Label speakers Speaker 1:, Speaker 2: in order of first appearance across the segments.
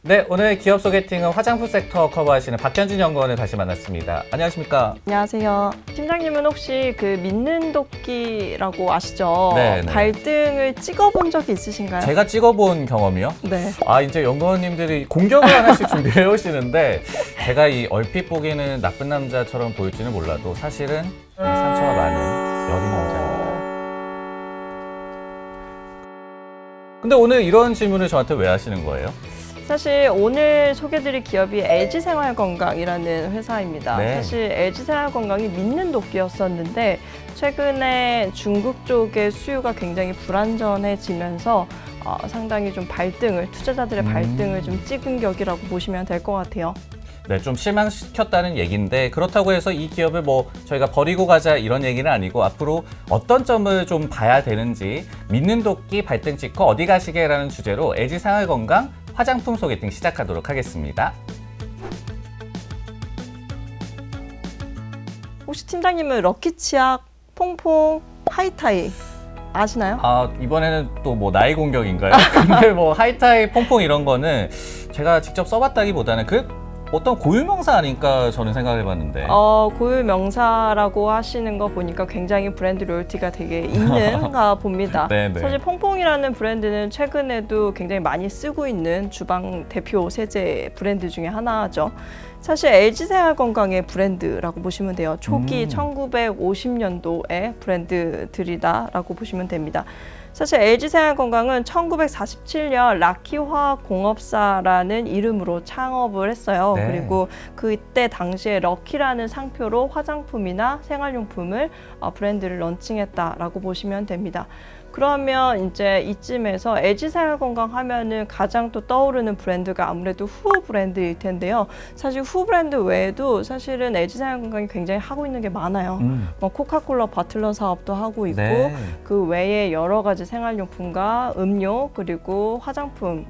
Speaker 1: 네, 오늘 기업 소개팅은 화장품 섹터 커버하시는 박현진 연구원을 다시 만났습니다. 안녕하십니까?
Speaker 2: 안녕하세요. 팀장님은 혹시 그 믿는 도끼라고 아시죠?
Speaker 1: 네, 네.
Speaker 2: 발등을 찍어본 적이 있으신가요?
Speaker 1: 제가 찍어본 경험이요?
Speaker 2: 네.
Speaker 1: 이제 연구원님들이 공격을 하나씩 준비해 오시는데 제가 이 얼핏 보기에는 나쁜 남자처럼 보일지는 몰라도 사실은 상처가 많은 여린 남자입니다. 근데 오늘 이런 질문을 저한테 왜 하시는 거예요?
Speaker 2: 사실 오늘 소개드릴 기업이 LG생활건강이라는 회사입니다.
Speaker 1: 네.
Speaker 2: 사실 LG생활건강이 믿는 도끼였었는데 최근에 중국 쪽의 수요가 굉장히 불안전해지면서 상당히 좀 투자자들의 발등을 좀 찍은 격이라고 보시면 될 것 같아요.
Speaker 1: 네, 좀 실망시켰다는 얘기인데 그렇다고 해서 이 기업을 저희가 버리고 가자 이런 얘기는 아니고 앞으로 어떤 점을 좀 봐야 되는지 믿는 도끼 발등 찍고 어디 가시게라는 주제로 LG생활건강 화장품 소개팅 시작하도록 하겠습니다.
Speaker 2: 혹시 팀장님은 럭키치약, 퐁퐁, 하이타이 아시나요?
Speaker 1: 이번에는 또 나이 공격인가요? 근데 하이타이, 퐁퐁 이런 거는 제가 직접 써봤다기보다는 어떤 고유명사 아닐까 저는 생각을 해봤는데.
Speaker 2: 고유 명사라고 하시는 거 보니까 굉장히 브랜드 로열티가 되게 있는가 봅니다.
Speaker 1: 네네.
Speaker 2: 사실 퐁퐁이라는 브랜드는 최근에도 굉장히 많이 쓰고 있는 주방 대표 세제 브랜드 중에 하나죠. 사실 LG생활건강의 브랜드라고 보시면 돼요. 초기 1950년도의 브랜드들이다라고 보시면 됩니다. 사실 LG생활건강은 1947년 락키화학공업사라는 이름으로 창업을 했어요.
Speaker 1: 네.
Speaker 2: 그리고 그때 당시에 럭키라는 상표로 화장품이나 생활용품을 브랜드를 런칭했다라고 보시면 됩니다. 그러면 이제 이쯤에서 LG생활건강 하면은 가장 또 떠오르는 브랜드가 아무래도 후 브랜드일 텐데요. 사실 후 브랜드 외에도 사실은 LG생활건강이 굉장히 하고 있는 게 많아요. 코카콜라 바틀러 사업도 하고 있고
Speaker 1: 네.
Speaker 2: 그 외에 여러 가지 생활용품과 음료 그리고 화장품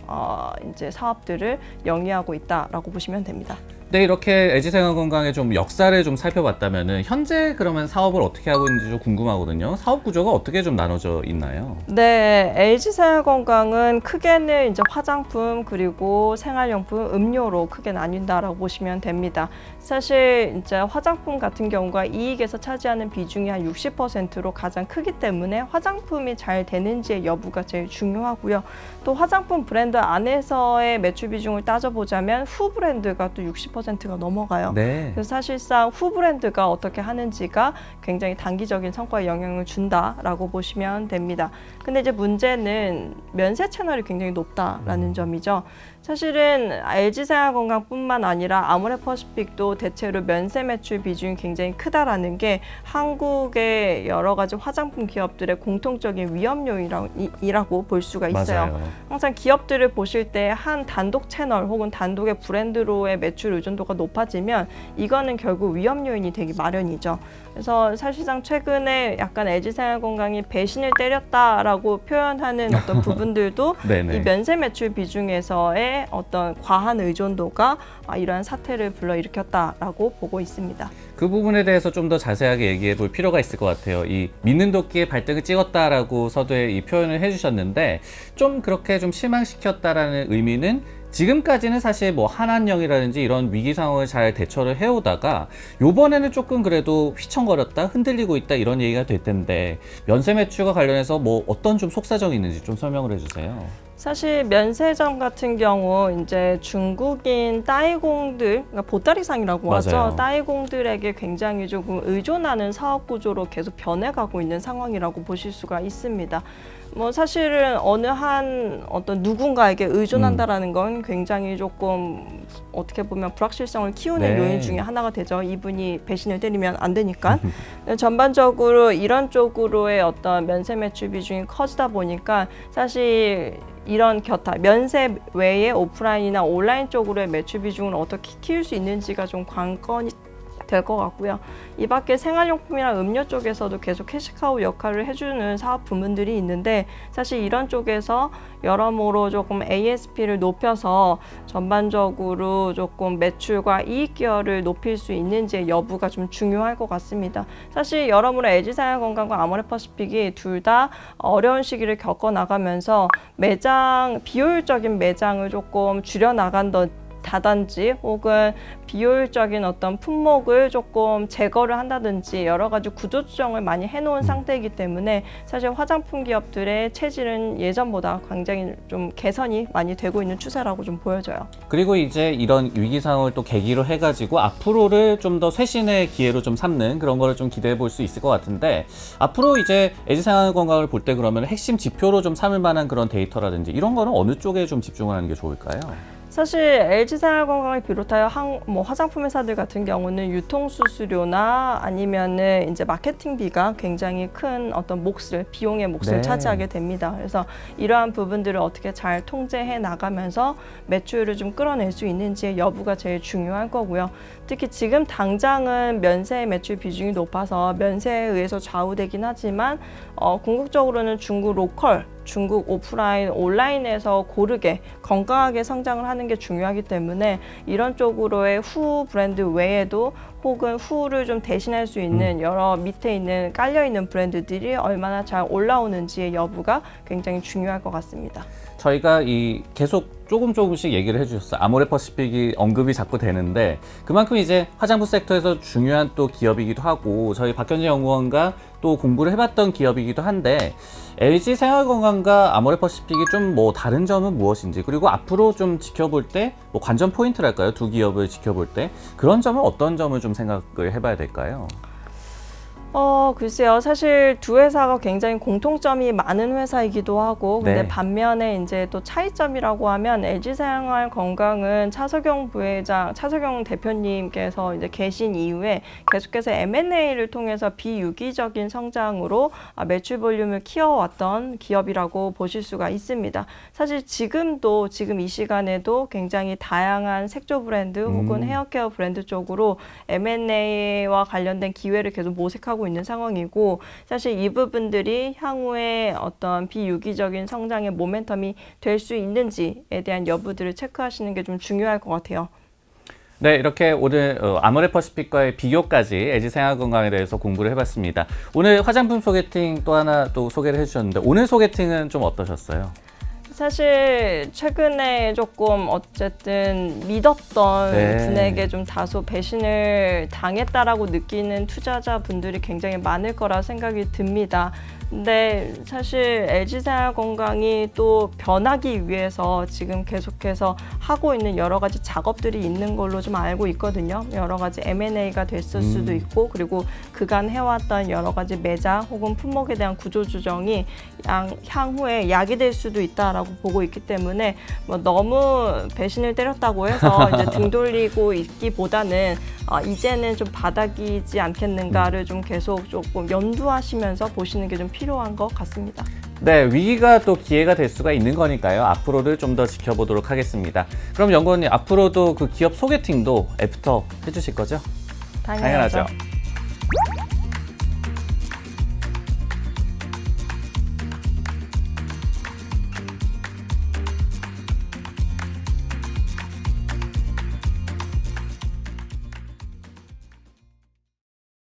Speaker 2: 이제 사업들을 영위하고 있다라고 보시면 됩니다.
Speaker 1: 네, 이렇게 LG생활건강의 좀 역사를 좀 살펴봤다면은 현재 그러면 사업을 어떻게 하고 있는지 좀 궁금하거든요. 사업 구조가 어떻게 좀 나눠져 있나요?
Speaker 2: 네, LG생활건강은 크게는 이제 화장품 그리고 생활용품, 음료로 크게 나뉜다라고 보시면 됩니다. 사실 이제 화장품 같은 경우가 이익에서 차지하는 비중이 한 60%로 가장 크기 때문에 화장품이 잘 되는지의 여부가 제일 중요하고요. 또 화장품 브랜드 안에서의 매출 비중을 따져보자면 후 브랜드가 또 60%가 넘어가요.
Speaker 1: 네.
Speaker 2: 그래서 사실상 후 브랜드가 어떻게 하는지가 굉장히 단기적인 성과에 영향을 준다라고 보시면 됩니다. 근데 이제 문제는 면세 채널이 굉장히 높다라는 점이죠. 사실은 LG생활건강뿐만 아니라 아모레퍼시픽도 대체로 면세 매출 비중이 굉장히 크다라는 게 한국의 여러 가지 화장품 기업들의 공통적인 위험 요인이라고 볼 수가 있어요.
Speaker 1: 맞아요.
Speaker 2: 항상 기업들을 보실 때 한 단독 채널 혹은 단독의 브랜드로의 매출 의존도가 높아지면 이거는 결국 위험 요인이 되기 마련이죠. 그래서 사실상 최근에 약간 LG생활건강이 배신을 때렸다라고 표현하는 어떤 부분들도
Speaker 1: 네네.
Speaker 2: 이 면세 매출 비중에서의 어떤 과한 의존도가 이러한 사태를 불러일으켰다라고 보고 있습니다.
Speaker 1: 그 부분에 대해서 좀 더 자세하게 얘기해 볼 필요가 있을 것 같아요. 이 믿는 도끼에 발등을 찍었다라고 서두에 이 표현을 해주셨는데 좀 그렇게 좀 실망시켰다라는 의미는 지금까지는 사실 한한령이라든지 이런 위기 상황을 잘 대처를 해오다가 요번에는 조금 그래도 휘청거렸다, 흔들리고 있다 이런 얘기가 될 텐데 면세 매출과 관련해서 어떤 좀 속사정이 있는지 좀 설명을 해주세요.
Speaker 2: 사실 면세점 같은 경우 이제 중국인 따이공들, 그러니까 보따리상이라고
Speaker 1: 맞아요.
Speaker 2: 하죠. 따이공들에게 굉장히 조금 의존하는 사업 구조로 계속 변해가고 있는 상황이라고 보실 수가 있습니다. 사실은 어느 한 어떤 누군가에게 의존한다라는 건 굉장히 조금 어떻게 보면 불확실성을 키우는
Speaker 1: 네.
Speaker 2: 요인 중에 하나가 되죠. 이분이 배신을 때리면 안 되니까. 전반적으로 이런 쪽으로의 어떤 면세 매출 비중이 커지다 보니까 사실 이런 면세 외에 오프라인이나 온라인 쪽으로의 매출 비중을 어떻게 키울 수 있는지가 좀 관건이 될 것 같고요. 이 밖에 생활용품이나 음료 쪽에서도 계속 캐시카우 역할을 해주는 사업 부문들이 있는데 사실 이런 쪽에서 여러모로 조금 ASP를 높여서 전반적으로 조금 매출과 이익 기여를 높일 수 있는지의 여부가 좀 중요할 것 같습니다. 사실 여러모로 LG생활건강과 아모레퍼시픽이 둘 다 어려운 시기를 겪어 나가면서 비효율적인 매장을 조금 줄여 다단지 혹은 비효율적인 어떤 품목을 조금 제거를 한다든지 여러 가지 구조 조정을 많이 해놓은 상태이기 때문에 사실 화장품 기업들의 체질은 예전보다 굉장히 좀 개선이 많이 되고 있는 추세라고 좀 보여져요.
Speaker 1: 그리고 이제 이런 위기 상황을 또 계기로 해가지고 앞으로를 좀 더 쇄신의 기회로 좀 삼는 그런 거를 좀 기대해 볼 수 있을 것 같은데, 앞으로 이제 LG생활건강을 볼 때 그러면 핵심 지표로 좀 삼을 만한 그런 데이터라든지 이런 거는 어느 쪽에 좀 집중을 하는 게 좋을까요?
Speaker 2: 사실 LG생활건강을 비롯하여 화장품 회사들 같은 경우는 유통수수료나 아니면은 이제 마케팅비가 굉장히 큰 어떤 비용의 몫을
Speaker 1: 네.
Speaker 2: 차지하게 됩니다. 그래서 이러한 부분들을 어떻게 잘 통제해 나가면서 매출을 좀 끌어낼 수 있는지의 여부가 제일 중요할 거고요. 특히 지금 당장은 면세 매출 비중이 높아서 면세에 의해서 좌우되긴 하지만 궁극적으로는 중국 오프라인, 온라인에서 고르게 건강하게 성장을 하는 게 중요하기 때문에 이런 쪽으로의 후 브랜드 외에도 혹은 후를 좀 대신할 수 있는 여러 밑에 있는 깔려있는 브랜드들이 얼마나 잘 올라오는지의 여부가 굉장히 중요할 것 같습니다.
Speaker 1: 저희가 계속 조금씩 얘기를 해주셨어요. 아모레퍼시픽이 언급이 자꾸 되는데 그만큼 이제 화장품 섹터에서 중요한 또 기업이기도 하고 저희 박현진 연구원과 또 공부를 해봤던 기업이기도 한데, LG생활건강과 아모레퍼시픽이 좀 다른 점은 무엇인지, 그리고 앞으로 좀 지켜볼 때 관전 포인트랄까요? 두 기업을 지켜볼 때 그런 점은 어떤 점을 좀 생각을 해봐야 될까요?
Speaker 2: 글쎄요. 사실 두 회사가 굉장히 공통점이 많은 회사이기도 하고, 근데
Speaker 1: 네.
Speaker 2: 반면에 이제 또 차이점이라고 하면 LG생활건강은 차석영 대표님께서 이제 계신 이후에 계속해서 M&A를 통해서 비유기적인 성장으로 매출 볼륨을 키워왔던 기업이라고 보실 수가 있습니다. 사실 지금 이 시간에도 굉장히 다양한 색조 브랜드 혹은 헤어케어 브랜드 쪽으로 M&A와 관련된 기회를 계속 모색하고 있는 상황이고, 사실 이 부분들이 향후에 어떤 비유기적인 성장의 모멘텀이 될 수 있는지에 대한 여부들을 체크하시는 게 좀 중요할 것 같아요.
Speaker 1: 네, 이렇게 오늘 아모레퍼시픽과의 비교까지 LG생활건강에 대해서 공부를 해봤습니다. 오늘 화장품 소개팅 또 하나 또 소개를 해주셨는데, 오늘 소개팅은 좀 어떠셨어요?
Speaker 2: 사실 최근에 조금 어쨌든 믿었던
Speaker 1: 네.
Speaker 2: 분에게 좀 다소 배신을 당했다라고 느끼는 투자자분들이 굉장히 많을 거라 생각이 듭니다. 근데 사실 LG생활건강이 또 변하기 위해서 지금 계속해서 하고 있는 여러 가지 작업들이 있는 걸로 좀 알고 있거든요. 여러 가지 M&A가 됐을 수도 있고, 그리고 그간 해왔던 여러 가지 매장 혹은 품목에 대한 구조조정이 향후에 약이 될 수도 있다라고 보고 있기 때문에 너무 배신을 때렸다고 해서 이제 등 돌리고 있기보다는 이제는 좀 바닥이지 않겠는가를 좀 계속 조금 연두하시면서 보시는 게 좀 필요한 것 같습니다.
Speaker 1: 네, 위기가 또 기회가 될 수가 있는 거니까요. 앞으로를 좀 더 지켜보도록 하겠습니다. 그럼 연구원님, 앞으로도 그 기업 소개팅도 애프터 해주실 거죠?
Speaker 2: 당연하죠.
Speaker 1: 당연하죠.